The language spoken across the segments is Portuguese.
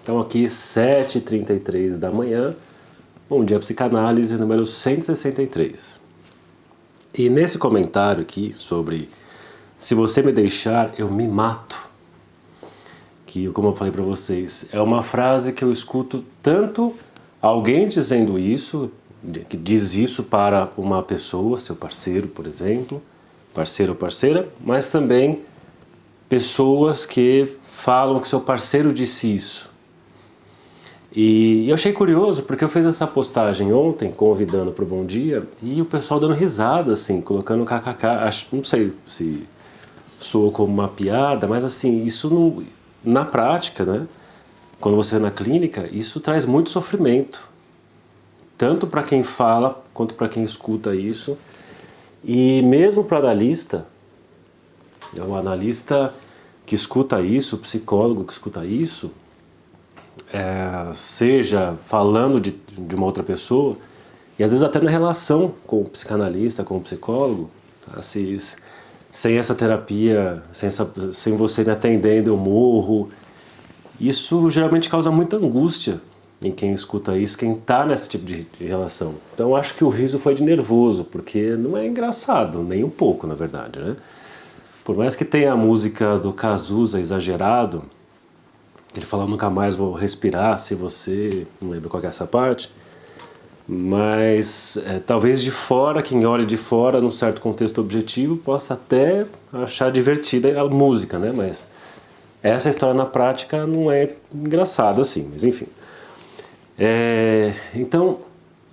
Então aqui 7h33 da manhã, Bom Dia Psicanálise número 163. E nesse comentário aqui sobre se você me deixar, eu me mato, que como eu falei para vocês, é uma frase que eu escuto tanto alguém dizendo isso, que diz isso para uma pessoa, seu parceiro, por exemplo, parceiro ou parceira, mas também pessoas que falam que seu parceiro disse isso. E eu achei curioso porque eu fiz essa postagem ontem, convidando para o Bom Dia, e o pessoal dando risada, assim, colocando kkk, não sei se soou como uma piada, mas assim, isso não, na prática, né, quando você é na clínica, isso traz muito sofrimento, tanto para quem fala, quanto para quem escuta isso, e mesmo para o analista, que escuta isso, o psicólogo que escuta isso, seja falando de uma outra pessoa, e às vezes até na relação com o psicanalista, com o psicólogo, tá? Sem essa terapia, sem você me atendendo, eu morro. Isso geralmente causa muita angústia em quem escuta isso, quem está nesse tipo de relação. Então eu acho que o riso foi de nervoso, porque não é engraçado, nem um pouco, na verdade, né? Por mais que tenha a música do Cazuza, Exagerado, ele fala nunca mais vou respirar se você... Não lembro qual é essa parte. Mas talvez de fora, quem olha de fora, num certo contexto objetivo, possa até achar divertida a música, né? Mas essa história na prática não é engraçada assim, mas enfim. Então,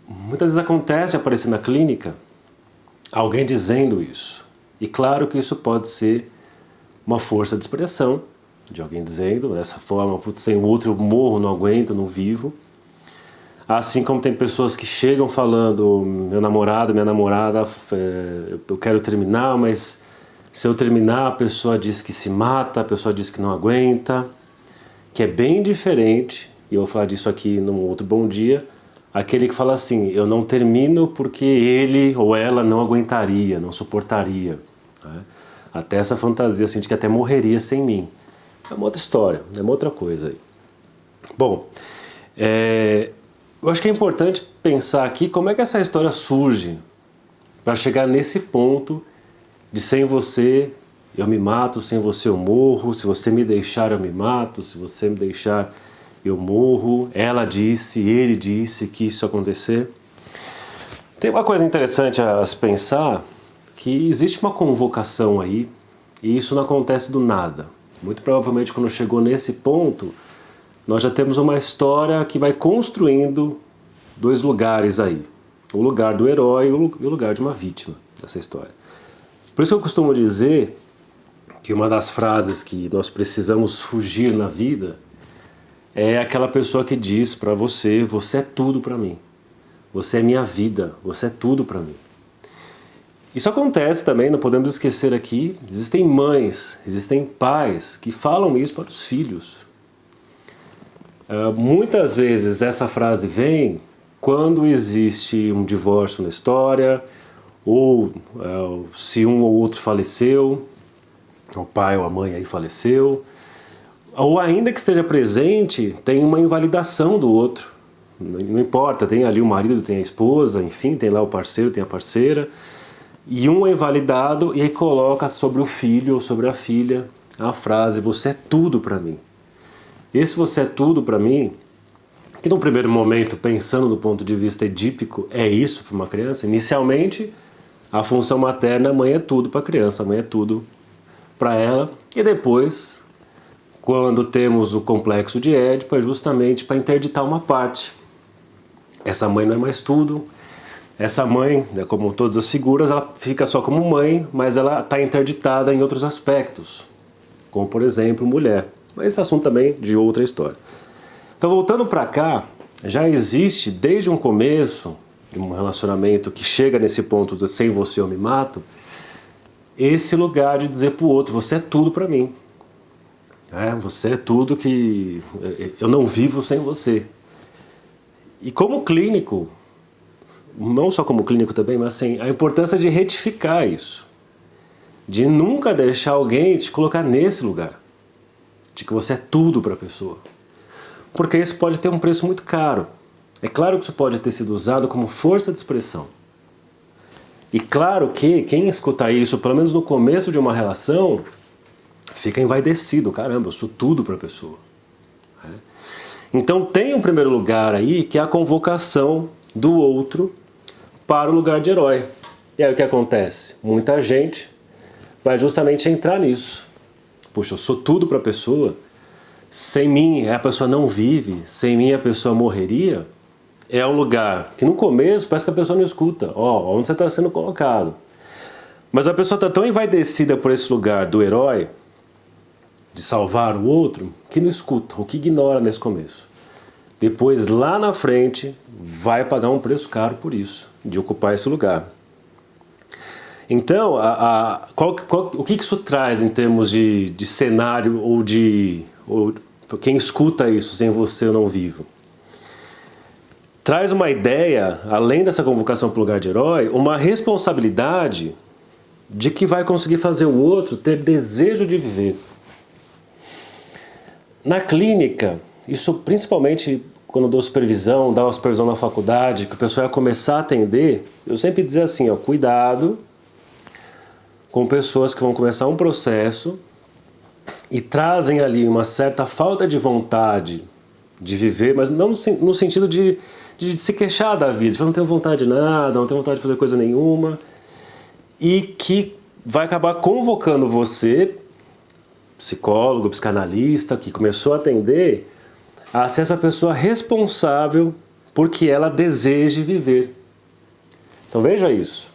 muitas vezes acontece aparecer na clínica alguém dizendo isso. E claro que isso pode ser uma força de expressão, de alguém dizendo, dessa forma, putz, sem o outro eu morro, não aguento, não vivo. Assim como tem pessoas que chegam falando, meu namorado, minha namorada, eu quero terminar, mas se eu terminar a pessoa diz que se mata, a pessoa diz que não aguenta, que é bem diferente, e eu vou falar disso aqui num outro Bom Dia, aquele que fala assim, eu não termino porque ele ou ela não aguentaria, não suportaria, né? Até essa fantasia assim, de que até morreria sem mim. É uma outra história, é uma outra coisa aí. Bom, eu acho que é importante pensar aqui como é que essa história surge para chegar nesse ponto de sem você eu me mato, sem você eu morro, se você me deixar eu me mato, se você me deixar eu morro, ela disse, ele disse que isso ia acontecer. Tem uma coisa interessante a se pensar, que existe uma convocação aí, e isso não acontece do nada. Muito provavelmente quando chegou nesse ponto, nós já temos uma história que vai construindo dois lugares aí. O lugar do herói e o lugar de uma vítima dessa história. Por isso que eu costumo dizer que uma das frases que nós precisamos fugir na vida é aquela pessoa que diz para você, você é tudo para mim. Você é minha vida, você é tudo para mim. Isso acontece também, não podemos esquecer aqui, existem mães, existem pais que falam isso para os filhos. Muitas vezes essa frase vem quando existe um divórcio na história, ou se um ou outro faleceu, o pai ou a mãe aí faleceu, ou ainda que esteja presente, tem uma invalidação do outro. Não importa, tem ali o marido, tem a esposa, enfim, tem lá o parceiro, tem a parceira, e um é invalidado e aí coloca sobre o filho ou sobre a filha a frase, você é tudo para mim. Esse você é tudo para mim, que num primeiro momento, pensando do ponto de vista edípico, é isso para uma criança. Inicialmente, a função materna, a mãe é tudo para a criança, a mãe é tudo para ela. E depois, quando temos o complexo de Édipo, é justamente para interditar uma parte. Essa mãe não é mais tudo. Essa mãe, como todas as figuras, ela fica só como mãe, mas ela está interditada em outros aspectos, como por exemplo, mulher. Mas esse assunto também de outra história. Então, voltando para cá, já existe desde um começo de um relacionamento que chega nesse ponto de sem você eu me mato, esse lugar de dizer para o outro, você é tudo para mim. Você é tudo que... eu não vivo sem você. E como clínico, não só como clínico também, mas assim, a importância de retificar isso. De nunca deixar alguém te colocar nesse lugar. De que você é tudo para a pessoa. porque isso pode ter um preço muito caro. É claro que isso pode ter sido usado como força de expressão. E claro que quem escuta isso, pelo menos no começo de uma relação, fica envaidecido. Caramba, eu sou tudo para a pessoa. Então tem um primeiro lugar aí, que é a convocação do outro para o lugar de herói. E aí o que acontece? Muita gente vai justamente entrar nisso. Puxa, eu sou tudo para a pessoa. Sem mim a pessoa não vive. Sem mim a pessoa morreria. É um lugar que no começo parece que a pessoa não escuta. Ó, onde você está sendo colocado. Mas a pessoa está tão envaidecida por esse lugar do herói, de salvar o outro, que não escuta, ou que ignora nesse começo. Depois, lá na frente, vai pagar um preço caro por isso, de ocupar esse lugar. Então, o que isso traz em termos de cenário ou quem escuta isso sem você eu não vivo? Traz uma ideia, além dessa convocação para o lugar de herói, uma responsabilidade de que vai conseguir fazer o outro ter desejo de viver. Na clínica, isso principalmente quando eu dou supervisão, dava supervisão na faculdade, que o pessoal ia começar a atender, eu sempre dizia assim, ó, cuidado com pessoas que vão começar um processo e trazem ali uma certa falta de vontade de viver, mas não no sentido de se queixar da vida, tipo, não tenho vontade de nada, não tenho vontade de fazer coisa nenhuma, e que vai acabar convocando você, psicólogo, psicanalista, que começou a atender, a ser essa pessoa responsável porque ela deseje viver. Então veja isso.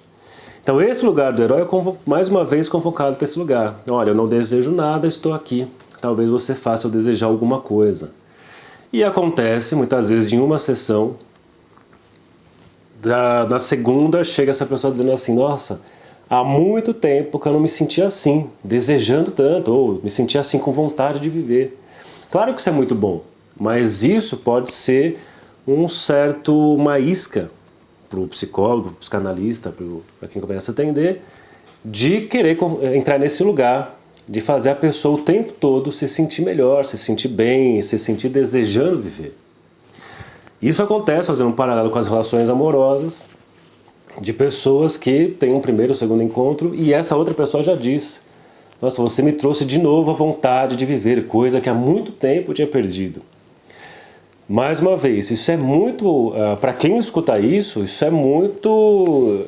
Então esse lugar do herói é mais uma vez convocado para esse lugar. Olha, eu não desejo nada, estou aqui. Talvez você faça eu desejar alguma coisa. E acontece muitas vezes em uma sessão, na segunda chega essa pessoa dizendo assim, nossa, há muito tempo que eu não me sentia assim, desejando tanto, ou me sentia assim com vontade de viver. Claro que isso é muito bom, mas isso pode ser uma isca para o psicólogo, para o psicanalista, para quem começa a atender, de querer entrar nesse lugar, de fazer a pessoa o tempo todo se sentir melhor, se sentir bem, se sentir desejando viver. Isso acontece, fazendo um paralelo com as relações amorosas, de pessoas que têm um primeiro ou segundo encontro e essa outra pessoa já diz, nossa, você me trouxe de novo a vontade de viver, coisa que há muito tempo eu tinha perdido. Mais uma vez, isso é muito, para quem escuta isso é muito,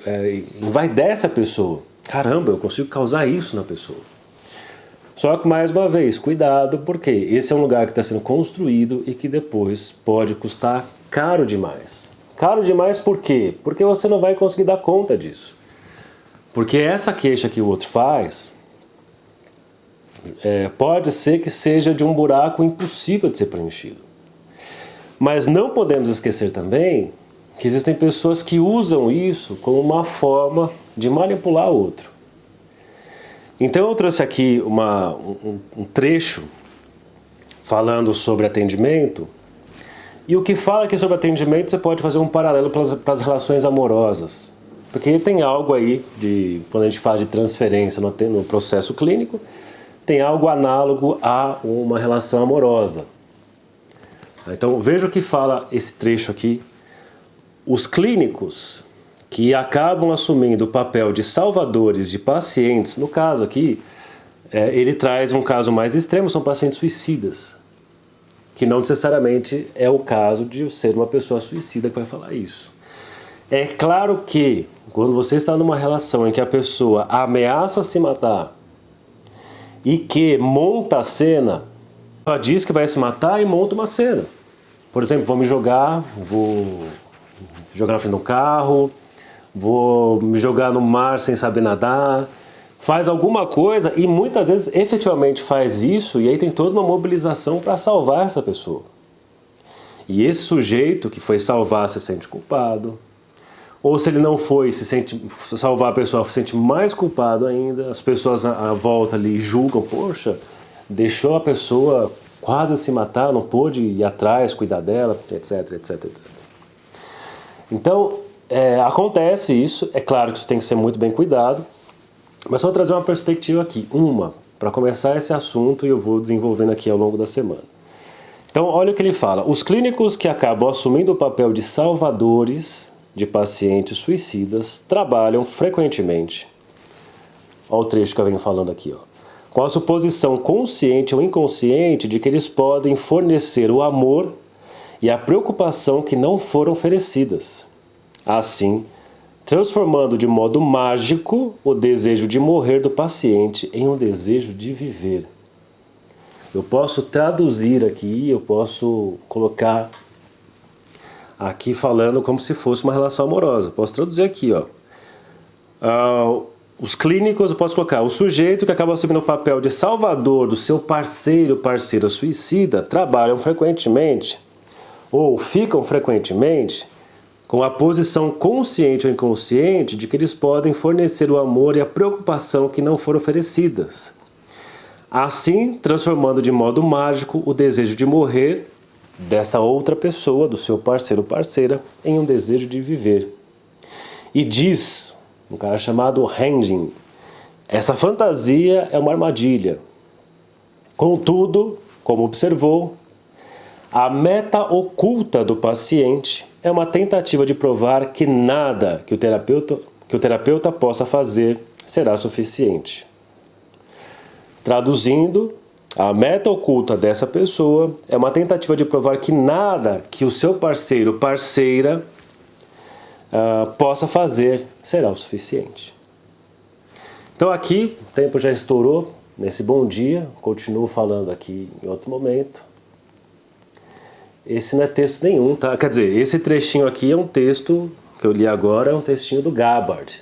envaidece a pessoa. Caramba, eu consigo causar isso na pessoa. Só que, mais uma vez, cuidado, porque esse é um lugar que está sendo construído e que depois pode custar caro demais. Caro demais por quê? Porque você não vai conseguir dar conta disso. Porque essa queixa que o outro faz, pode ser que seja de um buraco impossível de ser preenchido. Mas não podemos esquecer também que existem pessoas que usam isso como uma forma de manipular o outro. Então eu trouxe aqui um trecho falando sobre atendimento, e o que fala aqui sobre atendimento você pode fazer um paralelo para as relações amorosas. Porque tem algo aí, quando a gente fala de transferência no processo clínico, tem algo análogo a uma relação amorosa. Então veja o que fala esse trecho aqui. Os clínicos que acabam assumindo o papel de salvadores de pacientes, no caso aqui, ele traz um caso mais extremo, são pacientes suicidas, que não necessariamente é o caso de ser uma pessoa suicida que vai falar isso. É claro que quando você está numa relação em que a pessoa ameaça se matar e que monta a cena, ela diz que vai se matar e monta uma cena. Por exemplo, vou jogar na frente de um carro, vou me jogar no mar sem saber nadar, faz alguma coisa e muitas vezes efetivamente faz isso e aí tem toda uma mobilização para salvar essa pessoa. E esse sujeito que foi salvar se sente culpado, ou se ele não foi, salvar a pessoa se sente mais culpado ainda, as pessoas à volta ali julgam, poxa, deixou a pessoa quase se matar, não pôde ir atrás, cuidar dela, etc, etc, etc. Então, acontece isso, é claro que isso tem que ser muito bem cuidado, mas só vou trazer uma perspectiva aqui, para começar esse assunto e eu vou desenvolvendo aqui ao longo da semana. Então, olha o que ele fala. Os clínicos que acabam assumindo o papel de salvadores de pacientes suicidas trabalham frequentemente. Olha o trecho que eu venho falando aqui, ó. Com a suposição consciente ou inconsciente de que eles podem fornecer o amor e a preocupação que não foram oferecidas. Assim, transformando de modo mágico o desejo de morrer do paciente em um desejo de viver. Eu posso traduzir aqui, eu posso colocar aqui falando como se fosse uma relação amorosa. Eu posso traduzir aqui, ó. Os clínicos, eu posso colocar, o sujeito que acaba assumindo o papel de salvador do seu parceiro, parceira suicida, trabalham frequentemente, ou ficam frequentemente, com a posição consciente ou inconsciente de que eles podem fornecer o amor e a preocupação que não foram oferecidas. Assim, transformando de modo mágico o desejo de morrer dessa outra pessoa, do seu parceiro ou parceira, em um desejo de viver. E diz um cara chamado Hending, essa fantasia é uma armadilha. Contudo, como observou, a meta oculta do paciente é uma tentativa de provar que nada que o terapeuta possa fazer será suficiente. Traduzindo, a meta oculta dessa pessoa é uma tentativa de provar que nada que o seu parceiro ou parceira possa fazer será o suficiente. Então aqui, o tempo já estourou nesse bom dia, continuo falando aqui em outro momento. Esse não é texto nenhum, tá? Quer dizer, esse trechinho aqui é um texto que eu li agora, é um textinho do Gabbard,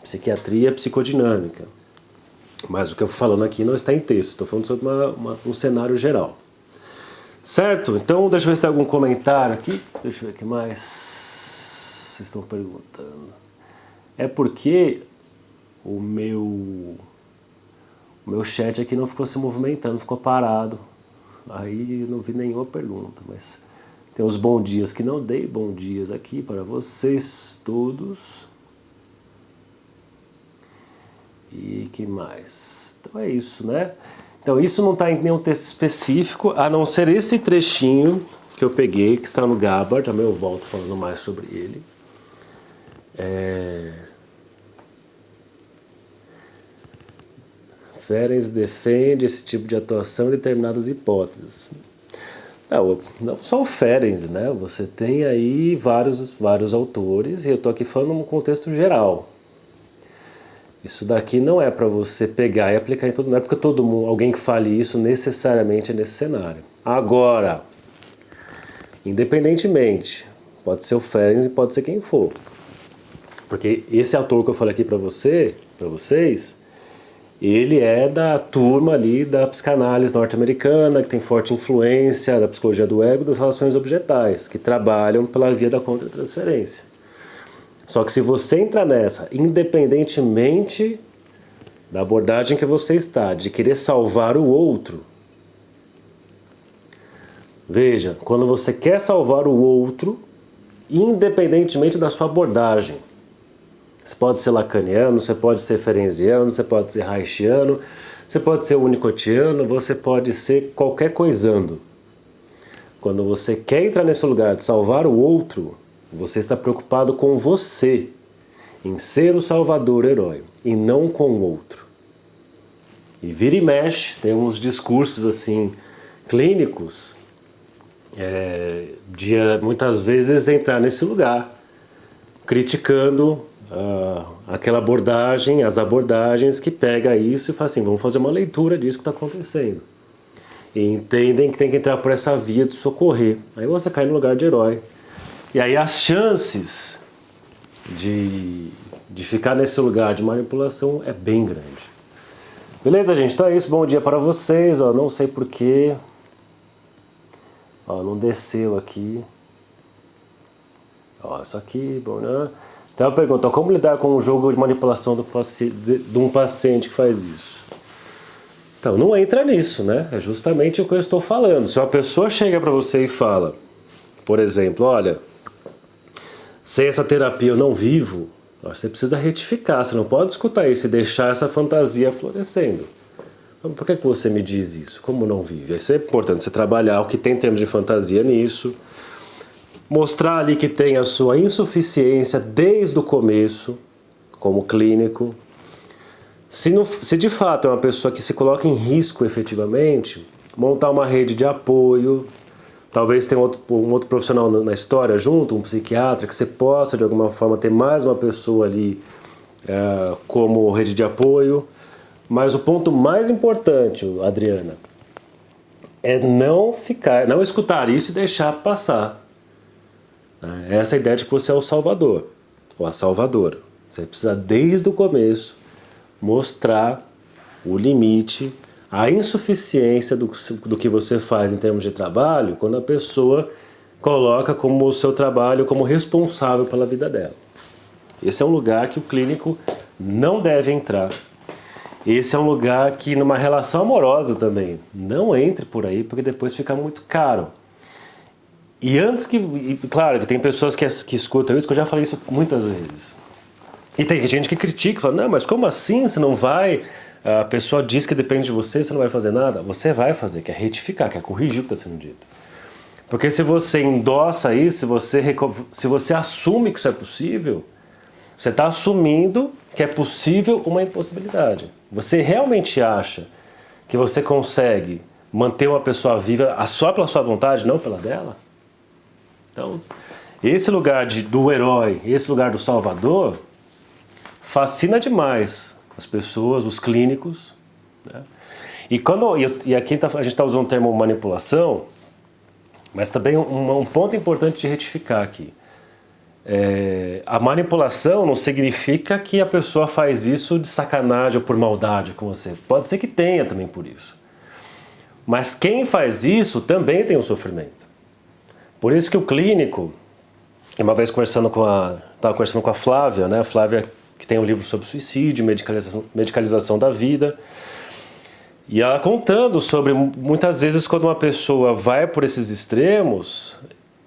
Psiquiatria Psicodinâmica. Mas o que eu estou falando aqui não está em texto, estou falando sobre um cenário geral. Certo? Então, deixa eu ver se tem algum comentário aqui. Deixa eu ver o que mais vocês estão perguntando. É porque o meu chat aqui não ficou se movimentando, ficou parado. Aí eu não vi nenhuma pergunta, mas tem os bons dias que não dei. Bom dias aqui para vocês todos. E que mais? Então é isso, né? Então isso não está em nenhum texto específico, a não ser esse trechinho que eu peguei, que está no Gabbard, também eu volto falando mais sobre ele. Ferencz defende esse tipo de atuação em determinadas hipóteses. Não só o Ferencz, né? Você tem aí vários autores, e eu estou aqui falando num contexto geral. Isso daqui não é para você pegar e aplicar em todo mundo, não é porque todo mundo, alguém que fale isso necessariamente é nesse cenário. Agora, independentemente, pode ser o Ferencz e pode ser quem for. Porque esse autor que eu falei aqui para vocês, ele é da turma ali da psicanálise norte-americana, que tem forte influência da psicologia do ego e das relações objetais, que trabalham pela via da contra-transferência. Só que se você entrar nessa, independentemente da abordagem que você está, de querer salvar o outro, veja, quando você quer salvar o outro, independentemente da sua abordagem, você pode ser lacaniano, você pode ser ferenciano, você pode ser reichiano, você pode ser unicotiano, você pode ser qualquer coisando. Quando você quer entrar nesse lugar de salvar o outro, você está preocupado com você, em ser o salvador herói, e não com o outro. E vira e mexe, tem uns discursos assim, clínicos, de muitas vezes entrar nesse lugar, criticando aquela abordagem, as abordagens que pega isso e fala assim, vamos fazer uma leitura disso que está acontecendo. E entendem que tem que entrar por essa via de socorrer. Aí você cai no lugar de herói. E aí as chances de ficar nesse lugar de manipulação é bem grande. Beleza, gente? Então é isso. Bom dia para vocês. Ó, não sei porquê. Não desceu aqui. Isso aqui, bom, né? Então eu pergunto, como lidar com um jogo de manipulação de um paciente que faz isso? Então, não entra nisso, né? É justamente o que eu estou falando. Se uma pessoa chega para você e fala, por exemplo, olha, sem essa terapia eu não vivo, você precisa retificar, você não pode escutar isso e deixar essa fantasia florescendo. Por que você me diz isso? Como não vive? Isso é importante você trabalhar o que tem em termos de fantasia nisso, mostrar ali que tem a sua insuficiência desde o começo, como clínico. Se de fato é uma pessoa que se coloca em risco efetivamente, montar uma rede de apoio, talvez tenha um outro profissional na história junto, um psiquiatra, que você possa de alguma forma ter mais uma pessoa ali como rede de apoio. Mas o ponto mais importante, Adriana, é não escutar isso e deixar passar. Essa é a ideia de que você é o salvador, ou a salvadora. Você precisa, desde o começo, mostrar o limite, a insuficiência do que você faz em termos de trabalho, quando a pessoa coloca como o seu trabalho como responsável pela vida dela. Esse é um lugar que o clínico não deve entrar. Esse é um lugar que, numa relação amorosa também, não entre por aí, porque depois fica muito caro. Claro que tem pessoas que escutam isso, que eu já falei isso muitas vezes. E tem gente que critica, fala, não, mas como assim você não vai? A pessoa diz que depende de você, você não vai fazer nada. Você vai fazer, quer retificar, quer corrigir o que está sendo dito. Porque se você endossa isso, se você assume que isso é possível, você está assumindo que é possível uma impossibilidade. Você realmente acha que você consegue manter uma pessoa viva só pela sua vontade, não pela dela? Então, esse lugar do herói, esse lugar do salvador, fascina demais as pessoas, os clínicos. Né? E aqui a gente está usando o termo manipulação, mas também um ponto importante de retificar aqui. A manipulação não significa que a pessoa faz isso de sacanagem ou por maldade com você. Pode ser que tenha também por isso. Mas quem faz isso também tem um sofrimento. Por isso que o clínico, uma vez estava conversando com a Flávia, né? A Flávia que tem um livro sobre suicídio, medicalização da vida, e ela contando sobre muitas vezes quando uma pessoa vai por esses extremos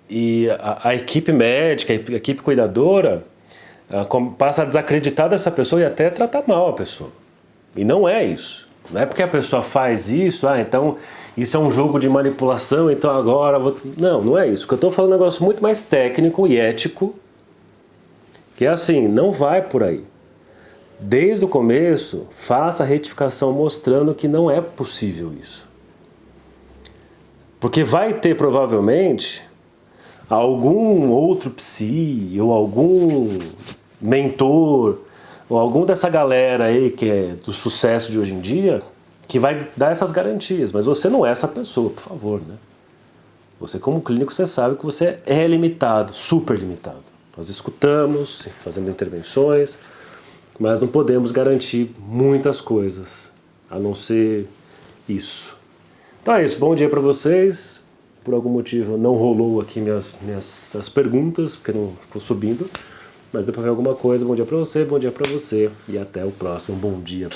e a equipe médica, a equipe cuidadora passa a desacreditar dessa pessoa e até tratar mal a pessoa. E não é isso. Não é porque a pessoa faz isso, então isso é um jogo de manipulação, então agora vou... Não é isso. O que eu estou falando é um negócio muito mais técnico e ético, que é assim, não vai por aí. Desde o começo, faça a retificação mostrando que não é possível isso. Porque vai ter provavelmente algum outro psi, ou algum mentor, ou algum dessa galera aí que é do sucesso de hoje em dia, que vai dar essas garantias. Mas você não é essa pessoa, por favor, né? Você como clínico, você sabe que você é limitado, super limitado. Nós escutamos, fazendo intervenções, mas não podemos garantir muitas coisas, a não ser isso. Então é isso, bom dia para vocês. Por algum motivo não rolou aqui as perguntas, porque não ficou subindo, mas deu para ver alguma coisa. Bom dia para você e até o próximo. Bom dia.